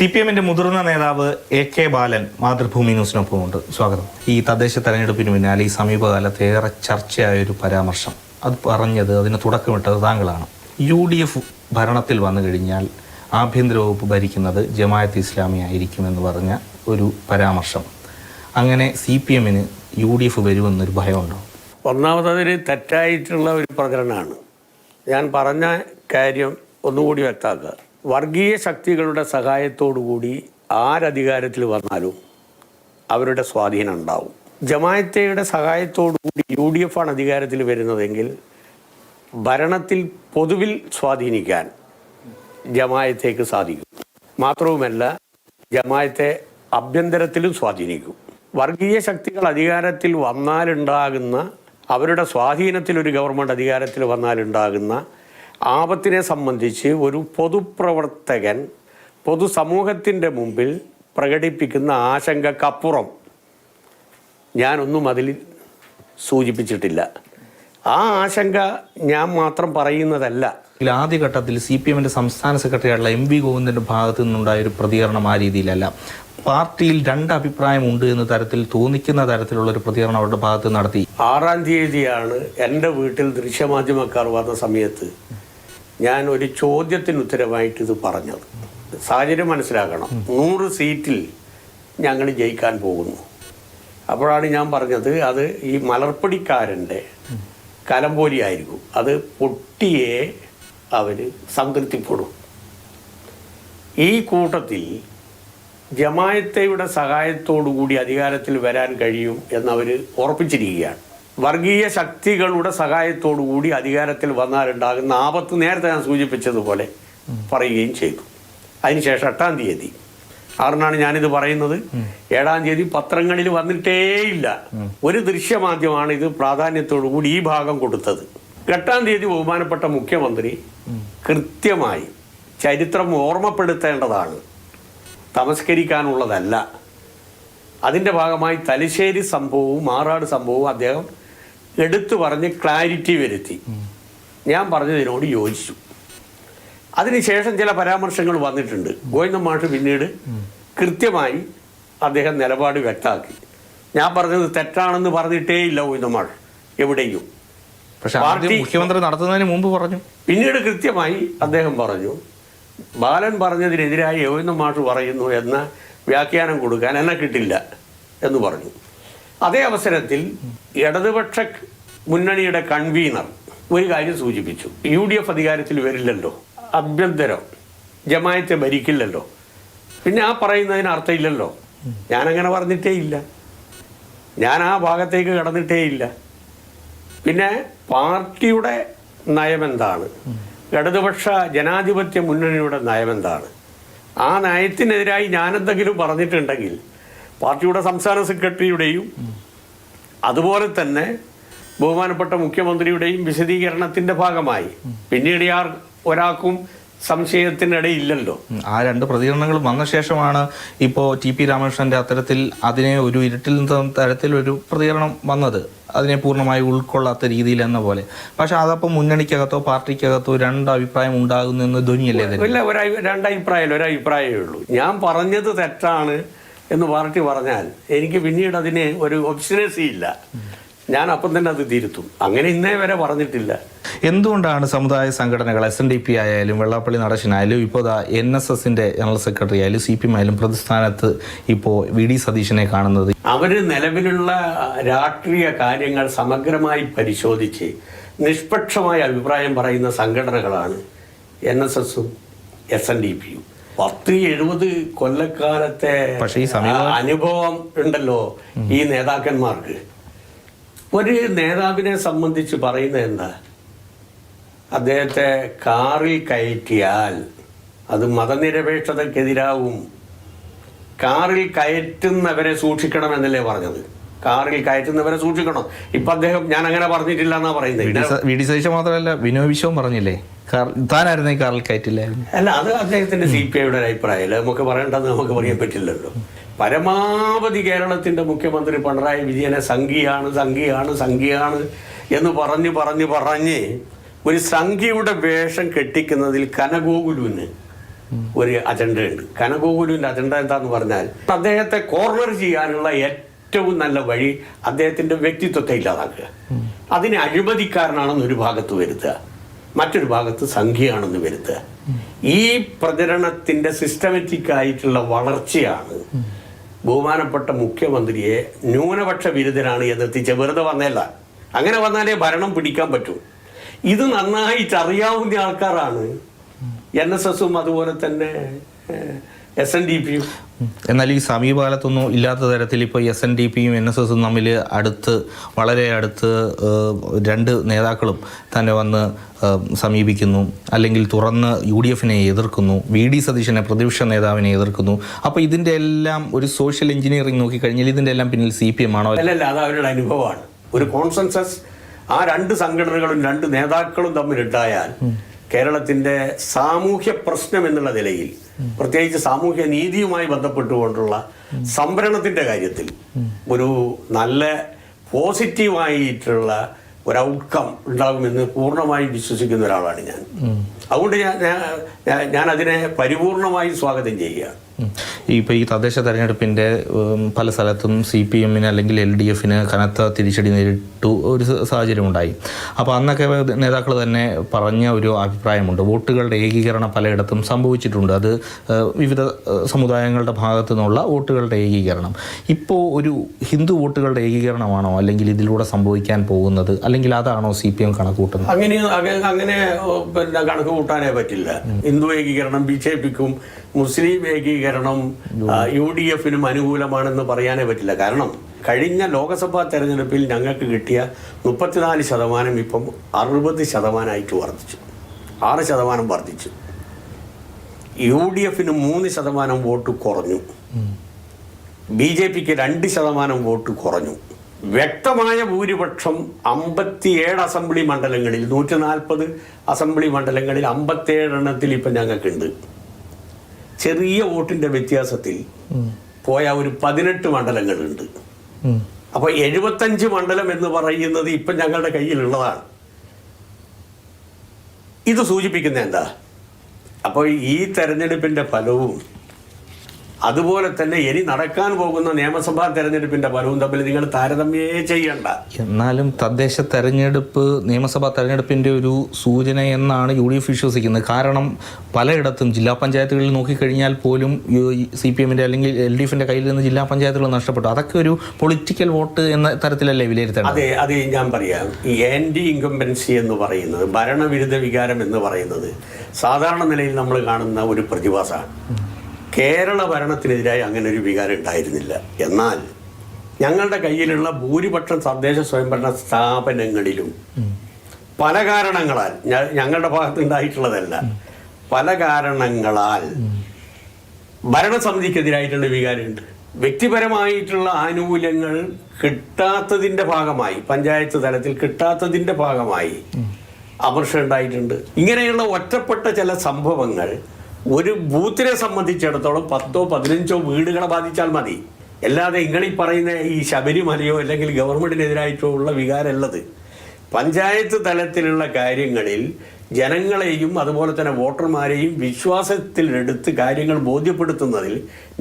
CPM-ന്റെ മുതിർന്ന നേതാവ് AK ബാലൻ മാതൃഭൂമി ന്യൂസിനൊപ്പമുണ്ട്. സ്വാഗതം. ഈ തദ്ദേശ തെരഞ്ഞെടുപ്പിന് പിന്നാലെ ഈ സമീപകാലത്ത് ഏറെ ചർച്ചയായൊരു പരാമർശം, അത് പറഞ്ഞത്, അതിന് തുടക്കമിട്ടത് താങ്കളാണ്. UDF ഭരണത്തിൽ വന്നു കഴിഞ്ഞാൽ ആഭ്യന്തര വകുപ്പ് ഭരിക്കുന്നത് ജമാഅത്ത് ഇസ്ലാമി ആയിരിക്കുമെന്ന് പറഞ്ഞ ഒരു പരാമർശം. അങ്ങനെ CPM-ന് UDF വരുമെന്നൊരു ഭയമുണ്ടോ? ഒന്നാമതൊരു തെറ്റായിട്ടുള്ള ഒരു പ്രചരണമാണ്. ഞാൻ പറഞ്ഞ കാര്യം ഒന്നുകൂടി വ്യക്തമാക്കുക. വർഗീയ ശക്തികളുടെ സഹായത്തോടുകൂടി ആരധികാരത്തിൽ വന്നാലും അവരുടെ സ്വാധീനം ഉണ്ടാവും. ജമാഅത്തയുടെ സഹായത്തോടുകൂടി UDF ആണ് അധികാരത്തിൽ വരുന്നതെങ്കിൽ ഭരണത്തിൽ പൊതുവിൽ സ്വാധീനിക്കാൻ ജമാഅത്തേക്ക് സാധിക്കും. മാത്രവുമല്ല, ജമാഅത്തെ ആഭ്യന്തരത്തിലും സ്വാധീനിക്കും. വർഗീയ ശക്തികൾ അധികാരത്തിൽ വന്നാലുണ്ടാകുന്ന, അവരുടെ സ്വാധീനത്തിൽ ഒരു ഗവൺമെൻറ് അധികാരത്തിൽ വന്നാലുണ്ടാകുന്ന ആപത്തിനെ സംബന്ധിച്ച് ഒരു പൊതുപ്രവർത്തകൻ പൊതുസമൂഹത്തിൻ്റെ മുമ്പിൽ പ്രകടിപ്പിക്കുന്ന ആശങ്കക്കപ്പുറം ഞാനൊന്നും അതിൽ സൂചിപ്പിച്ചിട്ടില്ല. ആ ആശങ്ക ഞാൻ മാത്രം പറയുന്നതല്ല. ആദ്യഘട്ടത്തിൽ CPM-ന്റെ സംസ്ഥാന സെക്രട്ടറിയായിട്ടുള്ള MV ഗോവിന്ദന്റെ ഭാഗത്തു നിന്നുണ്ടായൊരു പ്രതികരണം ആ രീതിയിലല്ല. പാർട്ടിയിൽ രണ്ട് അഭിപ്രായമുണ്ട് എന്ന തരത്തിൽ തോന്നിക്കുന്ന തരത്തിലുള്ള ഒരു പ്രതികരണം അവരുടെ ഭാഗത്ത് നടത്തി. 6-ാം തീയതിയാണ് എൻ്റെ വീട്ടിൽ ദൃശ്യമാധ്യമക്കാർ വന്ന സമയത്ത് ഞാൻ ഒരു ചോദ്യത്തിന് ഉത്തരമായിട്ട് ഇത് പറഞ്ഞത്. സാഹചര്യം മനസ്സിലാക്കണം. 100 സീറ്റിൽ ഞങ്ങൾ ജയിക്കാൻ പോകുന്നു. അപ്പോഴാണ് ഞാൻ പറഞ്ഞത്, അത് ഈ മലർപ്പടിക്കാരൻ്റെ കലമ്പോലിയായിരിക്കും. അത് പൊട്ടിയെ അവർ സംതൃപ്തിപ്പെടും. ഈ കൂട്ടത്തിൽ ജമാഅത്തയുടെ സഹായത്തോടുകൂടി അധികാരത്തിൽ വരാൻ കഴിയും എന്നവർ ഉറപ്പിച്ചിരിക്കുകയാണ്. വർഗീയ ശക്തികളുടെ സഹായത്തോടുകൂടി അധികാരത്തിൽ വന്നാലുണ്ടാകുന്ന ആപത്ത് നേരത്തെ ഞാൻ സൂചിപ്പിച്ചതുപോലെ പറയുകയും ചെയ്തു. അതിനുശേഷം 8-ാം തീയതി 6-നാണ് ഞാനിത് പറയുന്നത്. 7-ാം തീയതി പത്രങ്ങളിൽ വന്നിട്ടേയില്ല. ഒരു ദൃശ്യമാധ്യമമാണ് ഇത് പ്രാധാന്യത്തോടുകൂടി ഈ ഭാഗം കൊടുത്തത്. 8-ാം തീയതി ബഹുമാനപ്പെട്ട മുഖ്യമന്ത്രി കൃത്യമായി ചരിത്രം ഓർമ്മപ്പെടുത്തേണ്ടതാണ്, തമസ്കരിക്കാനുള്ളതല്ല. അതിൻ്റെ ഭാഗമായി തലശ്ശേരി സംഭവവും മാറാട് സംഭവവും അദ്ദേഹം എടുത്തു പറഞ്ഞ് ക്ലാരിറ്റി വരുത്തി. ഞാൻ പറഞ്ഞതിനോട് യോജിച്ചു. അതിനുശേഷം ചില പരാമർശങ്ങൾ വന്നിട്ടുണ്ട്. ഗോവിന്ദൻ മാഷ് പിന്നീട് കൃത്യമായി അദ്ദേഹം നിലപാട് വ്യക്തമാക്കി. ഞാൻ പറഞ്ഞത് തെറ്റാണെന്ന് പറഞ്ഞിട്ടേയില്ല ഗോവിന്ദൻ മാഷ് എവിടെയും. പക്ഷേ മുഖ്യമന്ത്രി നടത്തുന്നതിന് മുമ്പ് പറഞ്ഞു. പിന്നീട് കൃത്യമായി അദ്ദേഹം പറഞ്ഞു, ബാലൻ പറഞ്ഞതിനെതിരായി ഗോവിന്ദൻ മാഷ് പറയുന്നു എന്ന വ്യാഖ്യാനം കൊടുക്കാൻ എന്നെ കിട്ടില്ല എന്ന് പറഞ്ഞു. അതേ അവസരത്തിൽ ഇടതുപക്ഷ മുന്നണിയുടെ കൺവീനർ ഒരു കാര്യം സൂചിപ്പിച്ചു. UDF അധികാരത്തിൽ വരില്ലല്ലോ, ആഭ്യന്തരം ജമാഅത്തെ ഭരിക്കില്ലല്ലോ, പിന്നെ ആ പറയുന്നതിന് അർത്ഥമില്ലല്ലോ. ഞാനങ്ങനെ പറഞ്ഞിട്ടേ ഇല്ല. ഞാൻ ആ ഭാഗത്തേക്ക് കടന്നിട്ടേ ഇല്ല. പിന്നെ പാർട്ടിയുടെ നയമെന്താണ്, ഇടതുപക്ഷ ജനാധിപത്യ മുന്നണിയുടെ നയമെന്താണ്, ആ നയത്തിനെതിരായി ഞാനെന്തെങ്കിലും പറഞ്ഞിട്ടുണ്ടെങ്കിൽ പാർട്ടിയുടെ സംസ്ഥാന സെക്രട്ടറിയുടെയും അതുപോലെ തന്നെ ബഹുമാനപ്പെട്ട മുഖ്യമന്ത്രിയുടെയും വിശദീകരണത്തിൻ്റെ ഭാഗമായി പിന്നീട് ഒരാൾക്കും സംശയത്തിനിടയില്ലല്ലോ. ആ രണ്ട് പ്രതികരണങ്ങളും വന്ന ശേഷമാണ് ഇപ്പോൾ TP രാമകൃഷ്ണന്റെ അത്തരത്തിൽ അതിനെ ഒരു ഇരുട്ടിൽ തരത്തിൽ ഒരു പ്രതികരണം വന്നത്, അതിനെ പൂർണ്ണമായി ഉൾക്കൊള്ളാത്ത രീതിയിൽ എന്ന പോലെ. പക്ഷെ അതപ്പോൾ മുന്നണിക്കകത്തോ പാർട്ടിക്കകത്തോ രണ്ട് അഭിപ്രായം ഉണ്ടാകുന്നെന്ന് ധ്വനിയല്ലേ? ഇല്ല, ഒരഭിപ്രായമേ ഉള്ളൂ. ഞാൻ പറഞ്ഞത് തെറ്റാണ് എന്ന് പാർട്ടി പറഞ്ഞാൽ എനിക്ക് പിന്നീട് അതിന് ഒരു ഒബ്സ്റ്റിനസി ഇല്ല. ഞാൻ അപ്പം തന്നെ അത് തിരുത്തും. അങ്ങനെ ഇന്നേ വരെ പറഞ്ഞിട്ടില്ല. എന്തുകൊണ്ടാണ് സമുദായ സംഘടനകൾ SNDP ആയാലും വെള്ളാപ്പള്ളി നടേശനായാലും ഇപ്പോൾ NSSന്റെ ജനറൽ സെക്രട്ടറി ആയാലും CPM ആയാലും പ്രതിസ്ഥാനത്ത് ഇപ്പോൾ VD സതീശനെ കാണുന്നത്? അവർ നിലവിലുള്ള രാഷ്ട്രീയ കാര്യങ്ങൾ സമഗ്രമായി പരിശോധിച്ച് നിഷ്പക്ഷമായ അഭിപ്രായം പറയുന്ന സംഘടനകളാണ് NSS-ഉം SNDP-യും. 10-70 കൊല്ലക്കാലത്തെ അനുഭവം ഉണ്ടല്ലോ ഈ നേതാക്കന്മാർക്ക്. ഒരു നേതാവിനെ സംബന്ധിച്ച് പറയുന്നത് എന്താ, അദ്ദേഹത്തെ കാറിൽ കയറ്റിയാൽ അത് മതനിരപേക്ഷതക്കെതിരാവും. കാറിൽ കയറ്റുന്നവരെ സൂക്ഷിക്കണമെന്നല്ലേ പറഞ്ഞത്? കാറിൽ കയറ്റുന്നവരെ സൂക്ഷിക്കണം. ഇപ്പം അദ്ദേഹം ഞാൻ അങ്ങനെ പറഞ്ഞിട്ടില്ല എന്നാ പറയുന്നത്. VD സതീശ മാത്രമല്ല, ബിനോയ് വിശ്വം പറഞ്ഞില്ലേ താനായിരുന്നു കാറിൽ കയറ്റില്ലായിരുന്നു? അല്ല, അത് അദ്ദേഹത്തിന്റെ CPI-യുടെ ഒരു അഭിപ്രായമല്ല. നമുക്ക് പറയേണ്ടതെന്ന് നമുക്ക് പറയാൻ പറ്റില്ലല്ലോ. പരമാവധി കേരളത്തിൻ്റെ മുഖ്യമന്ത്രി പിണറായി വിജയനെ സംഘിയാണ് എന്ന് പറഞ്ഞ് ഒരു സംഖ്യയുടെ വേഷം കെട്ടിക്കുന്നതിൽ കനഗോകുലുവിന് ഒരു അജണ്ടയുണ്ട്. കനകഗോകുലുവിൻ്റെ അജണ്ട എന്താന്ന് പറഞ്ഞാൽ അദ്ദേഹത്തെ കോർണർ ചെയ്യാനുള്ള ഏറ്റവും നല്ല വഴി അദ്ദേഹത്തിൻ്റെ വ്യക്തിത്വത്തെ ഇല്ലാതാക്കുക. അതിനെ അഴിമതിക്കാരനാണെന്ന് ഒരു ഭാഗത്ത് വരുത്തുക, മറ്റൊരു ഭാഗത്ത് സംഖ്യയാണെന്ന് വരുത്തുക. ഈ പ്രചരണത്തിൻ്റെ സിസ്റ്റമാറ്റിക് ആയിട്ടുള്ള വളർച്ചയാണ് ബഹുമാനപ്പെട്ട മുഖ്യമന്ത്രിയെ ന്യൂനപക്ഷ വിരുദ്ധനാണ് എന്നെത്തിച്ച് വെറുതെ വന്നല്ല. അങ്ങനെ വന്നാലേ ഭരണം പിടിക്കാൻ പറ്റൂ. ഇത് നന്നായിട്ട് അറിയാവുന്ന ആൾക്കാരാണ് NSSും അതുപോലെ തന്നെ SNDPയും. എന്നാൽ ഈ സമീപകാലത്തൊന്നും ഇല്ലാത്ത തരത്തിൽ ഇപ്പോൾ SNDPയും NSSും തമ്മിൽ വളരെ അടുത്ത് രണ്ട് നേതാക്കളും തന്നെ വന്ന് സമീപിക്കുന്നു, അല്ലെങ്കിൽ തുറന്ന് UDFനെ എതിർക്കുന്നു, VD സതീശനെ പ്രതിപക്ഷ നേതാവിനെ എതിർക്കുന്നു. അപ്പോൾ ഇതിൻ്റെ എല്ലാം ഒരു സോഷ്യൽ എഞ്ചിനീയറിംഗ് നോക്കിക്കഴിഞ്ഞാൽ ഇതിൻ്റെ എല്ലാം പിന്നിൽ CPM ആണോ? അല്ലല്ല, അത് അവരുടെ അനുഭവമാണ്. ഒരു കോൺസെൻസസ് ആ രണ്ട് സംഘടനകളും രണ്ട് നേതാക്കളും തമ്മിലുണ്ടായാൽ കേരളത്തിൻ്റെ സാമൂഹ്യ പ്രശ്നം എന്നുള്ള നിലയിൽ, പ്രത്യേകിച്ച് സാമൂഹ്യ നീതിയുമായി ബന്ധപ്പെട്ടുകൊണ്ടുള്ള സംവരണത്തിൻ്റെ കാര്യത്തിൽ ഒരു നല്ല പോസിറ്റീവായിട്ടുള്ള ഒരു ഔട്ട്കം ഉണ്ടാകുമെന്ന് പൂർണ്ണമായും വിശ്വസിക്കുന്ന ഒരാളാണ് ഞാൻ. അതുകൊണ്ട് ഞാൻ അതിനെ പരിപൂർണമായി സ്വാഗതം ചെയ്യുക. ഇപ്പോൾ ഈ തദ്ദേശ തെരഞ്ഞെടുപ്പിൻ്റെ പല സ്ഥലത്തും CPMന് അല്ലെങ്കിൽ LDFന് കനത്ത തിരിച്ചടി നേരിട്ടു ഒരു സാഹചര്യം ഉണ്ടായി. അപ്പോൾ അന്നൊക്കെ നേതാക്കൾ തന്നെ പറഞ്ഞ ഒരു അഭിപ്രായമുണ്ട്, വോട്ടുകളുടെ ഏകീകരണം പലയിടത്തും സംഭവിച്ചിട്ടുണ്ട്. അത് വിവിധ സമുദായങ്ങളുടെ ഭാഗത്തു നിന്നുള്ള വോട്ടുകളുടെ ഏകീകരണം. ഇപ്പോൾ ഒരു ഹിന്ദു വോട്ടുകളുടെ ഏകീകരണമാണോ അല്ലെങ്കിൽ ഇതിലൂടെ സംഭവിക്കാൻ പോകുന്നത്, അല്ലെങ്കിൽ അതാണോ CPM കണക്ക് കൂട്ടുന്നത്? അങ്ങനെ പിന്നെ കണക്ക് കൂട്ടാനേ പറ്റില്ല. ഹിന്ദു ഏകീകരണം BJPക്കും മുസ്ലിം ഏകീകരണം UDFനും അനുകൂലമാണെന്ന് പറയാനേ പറ്റില്ല. കാരണം കഴിഞ്ഞ ലോക്സഭാ തെരഞ്ഞെടുപ്പിൽ ഞങ്ങൾക്ക് കിട്ടിയ 34% ഇപ്പം 60% വർദ്ധിച്ചു, 6% വർദ്ധിച്ചു. UDFന് 3% വോട്ട് കുറഞ്ഞു, BJPക്ക് 2% വോട്ട് കുറഞ്ഞു. വ്യക്തമായ ഭൂരിപക്ഷം 57 അസംബ്ലി മണ്ഡലങ്ങളിൽ, 140 അസംബ്ലി മണ്ഡലങ്ങളിൽ 57 എണ്ണത്തിൽ ഇപ്പം ഞങ്ങൾക്കുണ്ട്. ചെറിയ വോട്ടിന്റെ വ്യത്യാസത്തിൽ പോയ ഒരു 18 മണ്ഡലങ്ങളുണ്ട്. അപ്പോൾ 75 മണ്ഡലം എന്ന് പറയുന്നത് ഇപ്പം ഞങ്ങളുടെ കയ്യിലുള്ളതാണ്. ഇത് സൂചിപ്പിക്കുന്നത് എന്താ? അപ്പോൾ ഈ തെരഞ്ഞെടുപ്പിന്റെ ഫലവും അതുപോലെ തന്നെ ഇനി നടക്കാൻ പോകുന്ന നിയമസഭാ തെരഞ്ഞെടുപ്പിന്റെ ഫലവും തമ്മിൽ നിങ്ങൾ താരതമ്യേ ചെയ്യണ്ട. എന്നാലും തദ്ദേശ തെരഞ്ഞെടുപ്പ് നിയമസഭാ തെരഞ്ഞെടുപ്പിൻ്റെ ഒരു സൂചന എന്നാണ് UDF വിശ്വസിക്കുന്നത്. കാരണം പലയിടത്തും ജില്ലാ പഞ്ചായത്തുകളിൽ നോക്കിക്കഴിഞ്ഞാൽ പോലും CPMൻ്റെ അല്ലെങ്കിൽ LDFൻ്റെ കയ്യിൽ നിന്ന് ജില്ലാ പഞ്ചായത്തുകൾ നഷ്ടപ്പെട്ടു. അതൊക്കെ ഒരു പൊളിറ്റിക്കൽ വോട്ട് എന്ന തരത്തിലല്ലേ വിലയിരുത്തേണ്ടത്? അതെ, ഞാൻ പറയാം. ഈ ആൻറ്റി ഇൻകംബൻസി എന്ന് പറയുന്നത്, ഭരണവിരുദ്ധ വികാരം എന്ന് പറയുന്നത് സാധാരണ നിലയിൽ നമ്മൾ കാണുന്ന ഒരു പ്രതിഭാസമാണ്. കേരള ഭരണത്തിനെതിരായി അങ്ങനെ ഒരു വികാരം ഉണ്ടായിരുന്നില്ല. എന്നാൽ ഞങ്ങളുടെ കയ്യിലുള്ള ഭൂരിപക്ഷം തദ്ദേശ സ്വയംഭരണ സ്ഥാപനങ്ങളിലും പല കാരണങ്ങളാൽ, ഞങ്ങളുടെ ഭാഗത്ത് ഉണ്ടായിട്ടുള്ളതല്ല, പല കാരണങ്ങളാൽ ഭരണസമിതിക്കെതിരായിട്ടുള്ള വികാരമുണ്ട്. വ്യക്തിപരമായിട്ടുള്ള ആനുകൂല്യങ്ങൾ കിട്ടാത്തതിൻ്റെ ഭാഗമായി, പഞ്ചായത്ത് തലത്തിൽ കിട്ടാത്തതിൻ്റെ ഭാഗമായി അമർഷം ഉണ്ടായിട്ടുണ്ട്. ഇങ്ങനെയുള്ള ഒറ്റപ്പെട്ട ചില സംഭവങ്ങൾ ഒരു ബൂത്തിനെ സംബന്ധിച്ചിടത്തോളം 10ഓ 15ഓ വീടുകളെ ബാധിച്ചാൽ മതി. അല്ലാതെ ഇങ്ങളീ പറയുന്ന ഈ ശബരിമലയോ അല്ലെങ്കിൽ ഗവൺമെന്റിനെതിരായിട്ടോ ഉള്ള വികാരമുള്ളത് പഞ്ചായത്ത് തലത്തിലുള്ള കാര്യങ്ങളിൽ ജനങ്ങളെയും അതുപോലെ തന്നെ വോട്ടർമാരെയും വിശ്വാസത്തിലെടുത്ത് കാര്യങ്ങൾ ബോധ്യപ്പെടുത്തുന്നതിൽ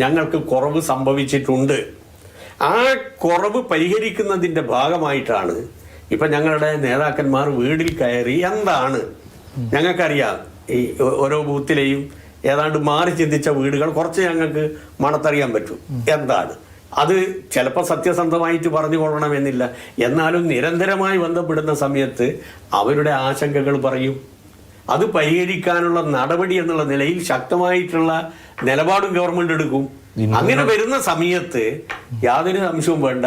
ഞങ്ങൾക്ക് കുറവ് സംഭവിച്ചിട്ടുണ്ട്. ആ കുറവ് പരിഹരിക്കുന്നതിൻ്റെ ഭാഗമായിട്ടാണ് ഇപ്പം ഞങ്ങളുടെ നേതാക്കന്മാർ വീടിൽ കയറി എന്താണ് ഞങ്ങൾക്കറിയാം, ഈ ഓരോ ബൂത്തിലെയും ഏതാണ്ട് മാറി ചിന്തിച്ച വീടുകൾ കുറച്ച് ഞങ്ങൾക്ക് മണത്തറിയാൻ പറ്റും. എന്താണ് അത്? ചിലപ്പോൾ സത്യസന്ധമായിട്ട് പറഞ്ഞു കൊള്ളണമെന്നില്ല, എന്നാലും നിരന്തരമായി ബന്ധപ്പെടുന്ന സമയത്ത് അവരുടെ ആശങ്കകൾ പറയും. അത് പരിഹരിക്കാനുള്ള നടപടി എന്നുള്ള നിലയിൽ ശക്തമായിട്ടുള്ള നിലപാടും ഗവൺമെന്റ് എടുക്കും. അങ്ങനെ വരുന്ന സമയത്ത് യാതൊരു സംശയവും വേണ്ട,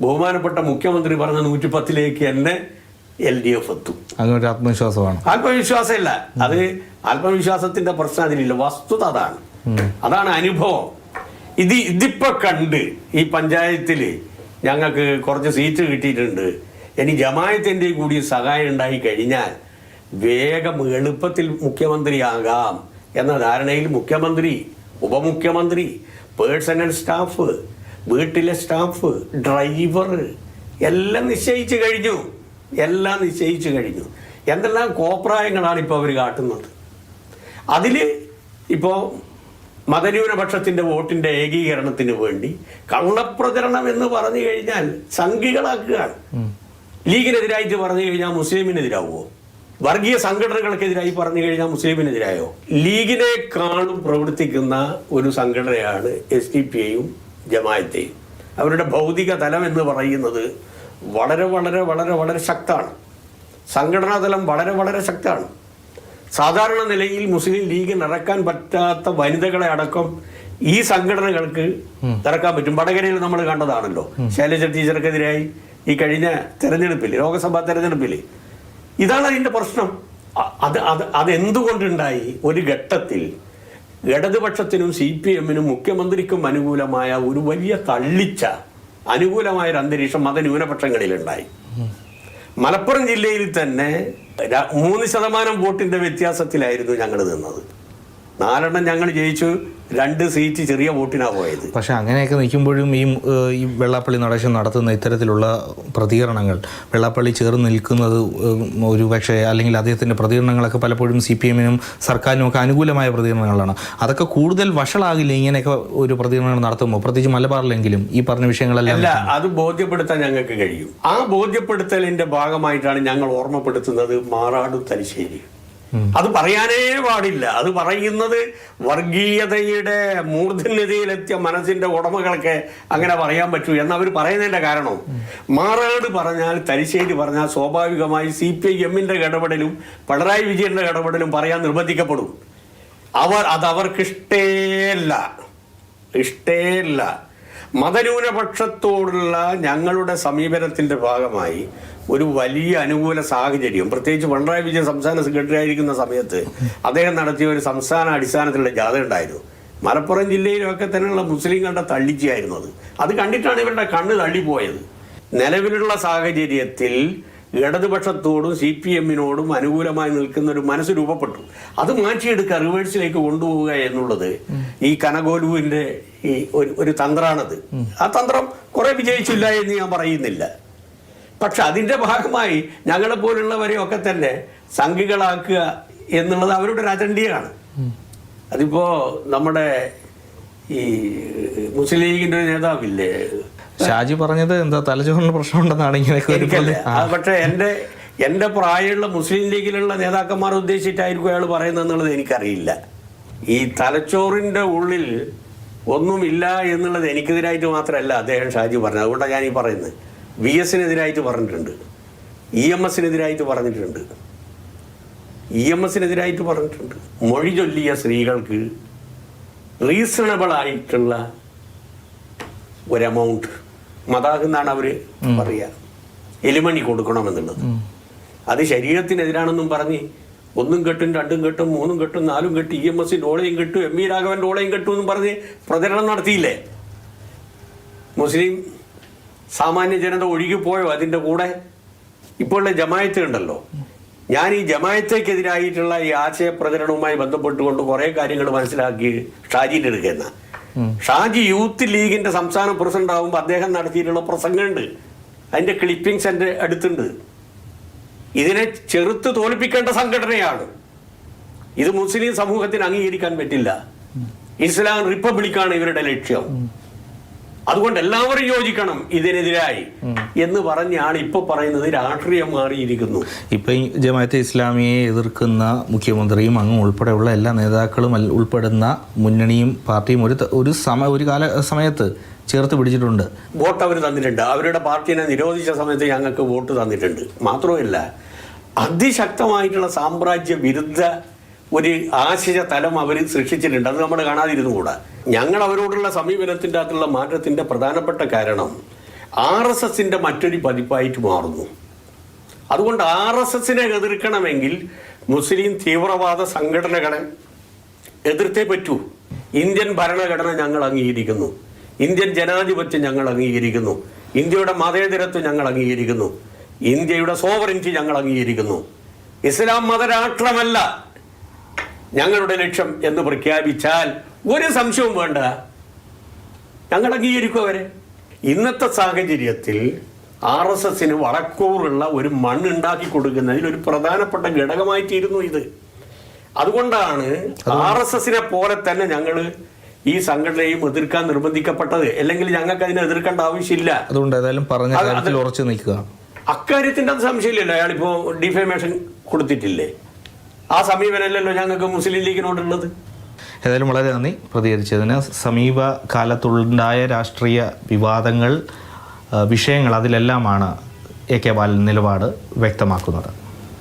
ബഹുമാനപ്പെട്ട മുഖ്യമന്ത്രി പറഞ്ഞ 110ലേക്ക് തന്നെ LDF എത്തും. അങ്ങനെ ആത്മവിശ്വാസമാണ്. ആത്മവിശ്വാസമില്ല, അത് ആത്മവിശ്വാസത്തിന്റെ പ്രശ്നം അതിലില്ല. വസ്തുത അതാണ് അനുഭവം. ഇതിപ്പോ കണ്ട് ഈ പഞ്ചായത്തിൽ ഞങ്ങൾക്ക് കുറച്ച് സീറ്റ് കിട്ടിയിട്ടുണ്ട്, ഇനി ജമായത്തിന്റെ കൂടി സഹായം ഉണ്ടായി കഴിഞ്ഞാൽ വേഗം എളുപ്പത്തിൽ മുഖ്യമന്ത്രിയാകാം എന്ന ധാരണയിൽ മുഖ്യമന്ത്രി, ഉപമുഖ്യമന്ത്രി, പേഴ്സണൽ സ്റ്റാഫ്, വീട്ടിലെ സ്റ്റാഫ്, ഡ്രൈവർ എല്ലാം നിശ്ചയിച്ചു കഴിഞ്ഞു. എന്തെല്ലാം കോപ്രായങ്ങളാണ് ഇപ്പോൾ അവർ കാട്ടുന്നത്. അതിൽ ഇപ്പോൾ മതന്യൂനപക്ഷത്തിൻ്റെ വോട്ടിൻ്റെ ഏകീകരണത്തിന് വേണ്ടി കള്ളപ്രചരണം എന്ന് പറഞ്ഞു കഴിഞ്ഞാൽ സംഘികളാക്കുകയാണ്. ലീഗിനെതിരായിട്ട് പറഞ്ഞു കഴിഞ്ഞാൽ മുസ്ലിമിനെതിരാവുമോ? വർഗീയ സംഘടനകൾക്കെതിരായി പറഞ്ഞു കഴിഞ്ഞാൽ മുസ്ലിമിനെതിരായോ? ലീഗിനേക്കാളും പ്രവർത്തിക്കുന്ന ഒരു സംഘടനയാണ് SDPIയും ജമാഅത്തെയും. അവരുടെ ഭൗതിക തലം എന്ന് പറയുന്നത് വളരെ വളരെ വളരെ വളരെ ശക്തമാണ്. സംഘടനാ തലം വളരെ വളരെ ശക്തമാണ്. സാധാരണ നിലയിൽ മുസ്ലിം ലീഗിന് ഇറക്കാൻ പറ്റാത്ത വനിതകളെ അടക്കം ഈ സംഘടനകൾക്ക് ഇറക്കാൻ പറ്റും. വടകരയിൽ നമ്മൾ കണ്ടതാണല്ലോ, ശൈലജ ടീച്ചർക്കെതിരായി ഈ കഴിഞ്ഞ തെരഞ്ഞെടുപ്പിൽ, ലോക്സഭാ തെരഞ്ഞെടുപ്പിൽ. ഇതാണ് അതിൻ്റെ പ്രശ്നം. അതെന്തുകൊണ്ടുണ്ടായി? ഒരു ഘട്ടത്തിൽ ഇടതുപക്ഷത്തിനും CPMനും മുഖ്യമന്ത്രിക്കും അനുകൂലമായ ഒരു വലിയ തള്ളിച്ച അനുകൂലമായൊരു അന്തരീക്ഷം മതന്യൂനപക്ഷങ്ങളിലുണ്ടായി. മലപ്പുറം ജില്ലയിൽ തന്നെ 3% വോട്ടിന്റെ വ്യത്യാസത്തിലായിരുന്നു ഞങ്ങൾ നിന്നത്. 4 ഞങ്ങൾ ജയിച്ചു, 2 സീറ്റ് ചെറിയ വോട്ടിനാ പോയത്. പക്ഷെ അങ്ങനെയൊക്കെ നിൽക്കുമ്പോഴും ഈ വെള്ളാപ്പള്ളി നടേശൻ നടത്തുന്ന ഇത്തരത്തിലുള്ള പ്രതികരണങ്ങൾ, വെള്ളാപ്പള്ളി ചേർന്ന് നിൽക്കുന്നത് ഒരു പക്ഷേ, അല്ലെങ്കിൽ അദ്ദേഹത്തിൻ്റെ പ്രതികരണങ്ങളൊക്കെ പലപ്പോഴും CPMനും സർക്കാരിനും ഒക്കെ അനുകൂലമായ പ്രതികരണങ്ങളാണ്. അതൊക്കെ കൂടുതൽ വഷളാകില്ല ഇങ്ങനെയൊക്കെ ഒരു പ്രതികരണങ്ങൾ നടത്തുമ്പോൾ, പ്രത്യേകിച്ച് മലബാറിലെങ്കിലും ഈ പറഞ്ഞ വിഷയങ്ങളെല്ലാം? അല്ല, അത് ബോധ്യപ്പെടുത്താൻ ഞങ്ങൾക്ക് കഴിയും. ആ ബോധ്യപ്പെടുത്തലിന്റെ ഭാഗമായിട്ടാണ് ഞങ്ങൾ ഓർമ്മപ്പെടുത്തുന്നത് മാറാടും തലശ്ശേരി. അത് പറയാനേ പാടില്ല. അത് പറയുന്നത് വർഗീയതയുടെ മൂർധന്യതയിലെത്തിയ മനസ്സിന്റെ ഉടമകൾക്ക് അങ്ങനെ പറയാൻ പറ്റൂ എന്നവർ പറയുന്നതിന്റെ കാരണം, മാറാട് പറഞ്ഞാൽ തലശ്ശേരി പറഞ്ഞാൽ സ്വാഭാവികമായി CPIMന്റെ ഇടപെടലും പിണറായി വിജയന്റെ ഇടപെടലും പറയാൻ നിർബന്ധിക്കപ്പെടും. അതവർക്ക് ഇഷ്ടേല്ല. മതന്യൂനപക്ഷത്തോടുള്ള ഞങ്ങളുടെ സമീപനത്തിന്റെ ഭാഗമായി ഒരു വലിയ അനുകൂല സാഹചര്യം, പ്രത്യേകിച്ച് പിണറായി വിജയൻ സംസ്ഥാന സെക്രട്ടറി ആയിരിക്കുന്ന സമയത്ത് അദ്ദേഹം നടത്തിയ ഒരു സംസ്ഥാന അടിസ്ഥാനത്തിലുള്ള ജാഥ ഉണ്ടായിരുന്നു. മലപ്പുറം ജില്ലയിലൊക്കെ തന്നെയുള്ള മുസ്ലിം കണ്ട തള്ളിച്ചയായിരുന്നു അത് കണ്ടിട്ടാണ് ഇവരുടെ കണ്ണ് തള്ളിപ്പോയത്. നിലവിലുള്ള സാഹചര്യത്തിൽ ഇടതുപക്ഷത്തോടും CPMനോടും അനുകൂലമായി നിൽക്കുന്ന ഒരു മനസ്സ് രൂപപ്പെട്ടു. അത് മാറ്റിയെടുക്കുക, റിവേഴ്സിലേക്ക് കൊണ്ടുപോവുക എന്നുള്ളത് ഈ കനകോലുവിൻ്റെ ഈ ഒരു തന്ത്രമാണത്. ആ തന്ത്രം കുറെ വിജയിച്ചില്ല എന്ന് ഞാൻ പറയുന്നില്ല. പക്ഷെ അതിൻ്റെ ഭാഗമായി ഞങ്ങളെപ്പോലുള്ളവരെയൊക്കെ തന്നെ സംഘികളാക്കുക എന്നുള്ളത് അവരുടെ ഒരു അജണ്ടയാണ്. അതിപ്പോൾ നമ്മുടെ ഈ മുസ്ലിം ലീഗിൻ്റെ ഒരു നേതാവില്ലേ ഷാജി പറഞ്ഞത്, എന്താ തലച്ചോറിന് പ്രശ്നമുണ്ടെന്നാണ് ഇങ്ങനെയൊക്കെ. പക്ഷെ എൻ്റെ പ്രായമുള്ള മുസ്ലിം ലീഗിലുള്ള നേതാക്കന്മാർ ഉദ്ദേശിച്ചിട്ടായിരിക്കും അയാൾ പറയുന്നതെന്നുള്ളത് എനിക്കറിയില്ല. ഈ തലച്ചോറിൻ്റെ ഉള്ളിൽ ഒന്നുമില്ല എന്നുള്ളത് എനിക്കെതിരായിട്ട് മാത്രമല്ല അദ്ദേഹം ഷാജി പറഞ്ഞത്. അതുകൊണ്ടാണ് ഞാൻ ഈ പറയുന്നത്. VSനെതിരായിട്ട് പറഞ്ഞിട്ടുണ്ട്, EMSനെതിരായിട്ട് പറഞ്ഞിട്ടുണ്ട്, മൊഴി ചൊല്ലിയ സ്ത്രീകൾക്ക് റീസണബിൾ ആയിട്ടുള്ള ഒരു എമൗണ്ട് മദാഹ് എന്നാണ് അവർ പറയുക, എലിമണി കൊടുക്കണമെന്നുള്ളത്. അത് ശരീരത്തിനെതിരാണെന്നും പറഞ്ഞ് 1 കെട്ടും 2 കെട്ടും 3 കെട്ടും 4 കെട്ടും EMSന്റെ ഓളയും കെട്ടും MV രാഘവന്റെ ഓളയും കെട്ടും എന്നും പറഞ്ഞ് പ്രചരണം നടത്തിയില്ലേ? മുസ്ലിം സാമാന്യ ജനത ഒഴുകിപ്പോയോ അതിൻ്റെ കൂടെ? ഇപ്പോഴുള്ള ജമായത്ത് ഉണ്ടല്ലോ. ഞാൻ ഈ ജമായത്തേക്കെതിരായിട്ടുള്ള ഈ ആശയ പ്രചരണവുമായി ബന്ധപ്പെട്ടുകൊണ്ട് കുറേ കാര്യങ്ങൾ മനസ്സിലാക്കി ഷാജിൻ്റെ എടുക്കുന്ന. ഷാജി യൂത്ത് ലീഗിന്റെ സംസ്ഥാന പ്രസിഡന്റ് ആകുമ്പോൾ അദ്ദേഹം നടത്തിയിട്ടുള്ള പ്രസംഗമുണ്ട്, അതിന്റെ ക്ലിപ്പിംഗ്സ് എൻ്റെ അടുത്തുണ്ട്. ഇതിനെ ചെറുത്ത് തോൽപ്പിക്കേണ്ട സംഘടനയാണ് ഇത്. മുസ്ലിം സമൂഹത്തിന് അംഗീകരിക്കാൻ പറ്റില്ല. ഇസ്ലാം റിപ്പബ്ലിക്കാണ് ഇവരുടെ ലക്ഷ്യം. അതുകൊണ്ട് എല്ലാവരും യോജിക്കണം ഇതിനെതിരായി എന്ന് പറഞ്ഞാണ് ഇപ്പൊ പറയുന്നത്. രാഷ്ട്രീയം മാറിയിരിക്കുന്നു. ഇപ്പൊ ഈ ജമാഅത്തെ ഇസ്ലാമിയെ എതിർക്കുന്ന മുഖ്യമന്ത്രിയും അങ്ങ് ഉൾപ്പെടെയുള്ള എല്ലാ നേതാക്കളും ഉൾപ്പെടുന്ന മുന്നണിയും പാർട്ടിയും ഒരു കാല സമയത്ത് ചേർത്ത് പിടിച്ചിട്ടുണ്ട്. വോട്ട് അവർ തന്നിട്ടുണ്ട്. അവരുടെ പാർട്ടിനെ നിരോധിച്ച സമയത്ത് ഞങ്ങൾക്ക് വോട്ട് തന്നിട്ടുണ്ട്. മാത്രമല്ല, അതിശക്തമായിട്ടുള്ള സാമ്രാജ്യ വിരുദ്ധ ഒരു ആശയ തലം അവർ സൃഷ്ടിച്ചിട്ടുണ്ട്. അത് നമ്മൾ കാണാതിരുന്നുകൂടാ. ഞങ്ങൾ അവരോടുള്ള സമീപനത്തിൻ്റെ അകത്തുള്ള മാറ്റത്തിൻ്റെ പ്രധാനപ്പെട്ട കാരണം RSSന്റെ മറ്റൊരു പതിപ്പായിട്ട് മാറുന്നു. അതുകൊണ്ട് RSSനെ എതിർക്കണമെങ്കിൽ മുസ്ലിം തീവ്രവാദ സംഘടനകളെ എതിർത്തേ പറ്റൂ. ഇന്ത്യൻ ഭരണഘടന ഞങ്ങൾ അംഗീകരിക്കുന്നു, ഇന്ത്യൻ ജനാധിപത്യം ഞങ്ങൾ അംഗീകരിക്കുന്നു, ഇന്ത്യയുടെ മതേതരത്വം ഞങ്ങൾ അംഗീകരിക്കുന്നു, ഇന്ത്യയുടെ സോവറിറ്റി ഞങ്ങൾ അംഗീകരിക്കുന്നു. ഇസ്ലാം മതരാഷ്ട്രമല്ല ഞങ്ങളുടെ ലക്ഷ്യം എന്ന് പ്രഖ്യാപിച്ചാൽ ഒരു സംശയവും വേണ്ട, ഞങ്ങൾ അംഗീകരിക്കും അവരെ. ഇന്നത്തെ സാഹചര്യത്തിൽ RSSന് വടക്കൂറുള്ള ഒരു മണ്ണുണ്ടാക്കി കൊടുക്കുന്നതിൽ ഒരു പ്രധാനപ്പെട്ട ഘടകമായിത്തീരുന്നു ഇത്. അതുകൊണ്ടാണ് RSSനെ പോലെ തന്നെ ഞങ്ങൾ ഈ സംഘടനയും എതിർക്കാൻ നിർബന്ധിക്കപ്പെട്ടത്. അല്ലെങ്കിൽ ഞങ്ങൾക്ക് അതിനെ എതിർക്കേണ്ട ആവശ്യമില്ല. അതുകൊണ്ട് ഏതായാലും പറഞ്ഞ കാര്യത്തിൽ ഉറച്ചു നിൽക്കുക. അക്കാര്യത്തിന്റെ അത് സംശയമില്ലല്ലോ. അയാളിപ്പോ ഡിഫേമേഷൻ കൊടുത്തിട്ടില്ലേ? ആ സമീപനമല്ലല്ലോ ഞങ്ങൾക്ക് മുസ്ലിം ലീഗിനോടുള്ളത്. ഏതായാലും വളരെ നന്ദി പ്രതികരിച്ചതിന്. സമീപകാലത്തുണ്ടായ രാഷ്ട്രീയ വിവാദങ്ങൾ, വിഷയങ്ങൾ, അതിലെല്ലാമാണ് AK ബാലൻ നിലപാട് വ്യക്തമാക്കുന്നത്.